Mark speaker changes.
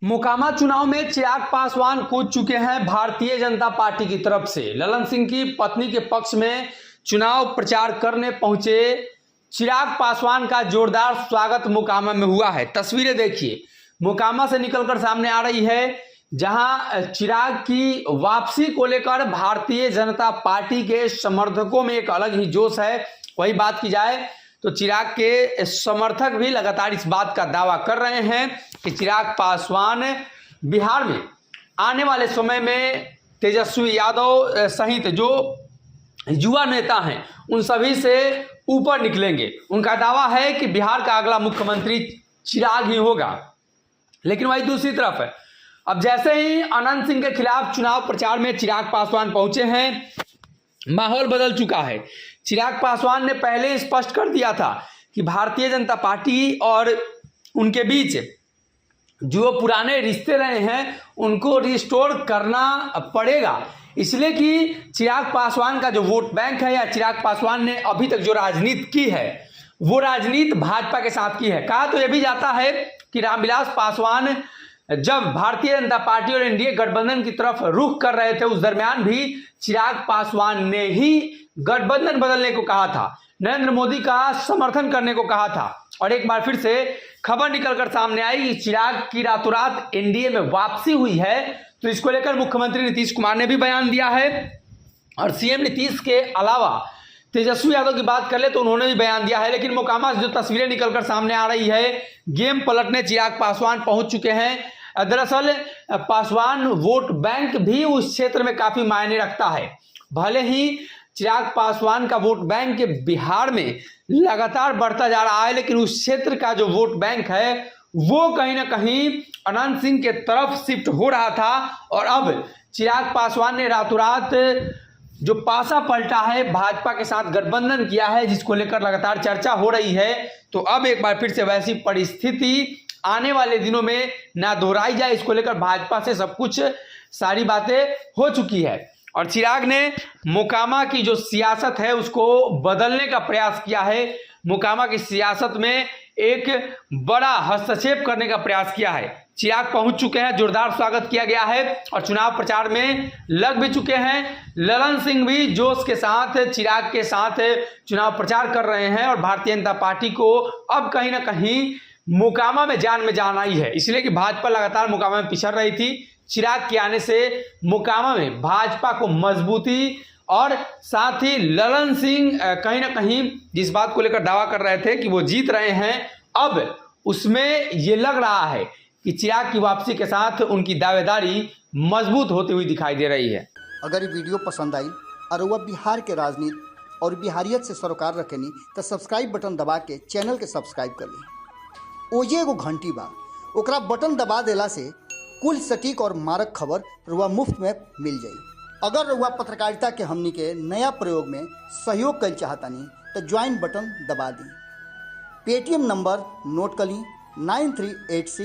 Speaker 1: मोकामा चुनाव में चिराग पासवान कूद चुके हैं भारतीय जनता पार्टी की तरफ से। ललन सिंह की पत्नी के पक्ष में चुनाव प्रचार करने पहुंचे चिराग पासवान का जोरदार स्वागत मोकामा में हुआ है। तस्वीरें देखिए, मोकामा से निकलकर सामने आ रही है, जहां चिराग की वापसी को लेकर भारतीय जनता पार्टी के समर्थकों में एक अलग ही जोश है। वही बात की जाए तो चिराग के समर्थक भी लगातार इस बात का दावा कर रहे हैं कि चिराग पासवान बिहार में आने वाले समय में तेजस्वी यादव सहित जो युवा नेता हैं उन सभी से ऊपर निकलेंगे। उनका दावा है कि बिहार का अगला मुख्यमंत्री चिराग ही होगा। लेकिन वही दूसरी तरफ है, अब जैसे ही अनंत सिंह के खिलाफ चुनाव प्रचार में चिराग पासवान पहुंचे हैं, माहौल बदल चुका है। चिराग पासवान ने पहले स्पष्ट कर दिया था कि भारतीय जनता पार्टी और उनके बीच जो पुराने रिश्ते रहे हैं उनको रिस्टोर करना पड़ेगा, इसलिए कि चिराग पासवान का जो वोट बैंक है या चिराग पासवान ने अभी तक जो राजनीति की है वो राजनीति भाजपा के साथ की है। कहा तो यह भी जाता है कि रामविलास पासवान जब भारतीय जनता पार्टी और एनडीए गठबंधन की तरफ रुख कर रहे थे, उस दरमियान भी चिराग पासवान ने ही गठबंधन बदलने को कहा था, नरेंद्र मोदी का समर्थन करने को कहा था। और एक बार फिर से खबर निकलकर सामने आई कि चिराग की रातों रात एनडीए में वापसी हुई है। तो इसको लेकर मुख्यमंत्री नीतीश कुमार ने भी बयान दिया है और सीएम नीतीश के अलावा तेजस्वी यादव की बात कर ले तो उन्होंने भी बयान दिया है। लेकिन मोकामा से जो तस्वीरें निकलकर सामने आ रही है, गेम पलटने चिराग पासवान पहुंच चुके हैं। दरअसल पासवान वोट बैंक भी उस क्षेत्र में काफी मायने रखता है। भले ही चिराग पासवान का वोट बैंक बिहार में लगातार बढ़ता जा रहा है, लेकिन उस क्षेत्र का जो वोट बैंक है वो कहीं ना कहीं अनंत सिंह के तरफ शिफ्ट हो रहा था। और अब चिराग पासवान ने रातों रात जो पासा पलटा है, भाजपा के साथ गठबंधन किया है, जिसको लेकर लगातार चर्चा हो रही है। तो अब एक बार फिर से वैसी परिस्थिति आने वाले दिनों में ना दोहराई जाए, इसको लेकर भाजपा से सब कुछ सारी बातें हो चुकी है। और चिराग ने मोकामा की जो सियासत है उसको बदलने का प्रयास किया है। मोकामा की सियासत में एक बड़ा हस्तक्षेप करने का प्रयास किया है। चिराग पहुंच चुके हैं, जोरदार स्वागत किया गया है और चुनाव प्रचार में लग भी चुके हैं। ललन सिंह भी जोश के साथ चिराग के साथ चुनाव प्रचार कर रहे हैं और भारतीय जनता पार्टी को अब कहीं ना कहीं मोकामा में जान आई है, इसलिए कि भाजपा लगातार मोकामा में पिछड़ रही थी। चिराग के आने से मोकामा में भाजपा को मजबूती और साथ ही ललन सिंह कहीं ना कहीं जिस बात को लेकर दावा कर रहे थे कि वो जीत रहे हैं, अब उसमें ये लग रहा है कि चिराग की वापसी के साथ उनकी दावेदारी मजबूत होती हुई दिखाई दे रही है।
Speaker 2: अगर ये वीडियो पसंद आई और वह बिहार के राजनीति और बिहारियत से सरोकार रखेनी तो सब्सक्राइब बटन दबा के चैनल के सब्सक्राइब कर ली। ओजे एगो घंटी बा, ओकरा बटन दबा देला से कुल सटीक और मारक खबर रुआ मुफ्त में मिल जाई। अगर रुआ पत्रकारिता के हमनी के नया प्रयोग में सहयोग कर चाहतानी तो ज्वाइन बटन दबा दी। पेटीएम नंबर नोट कर ली 9386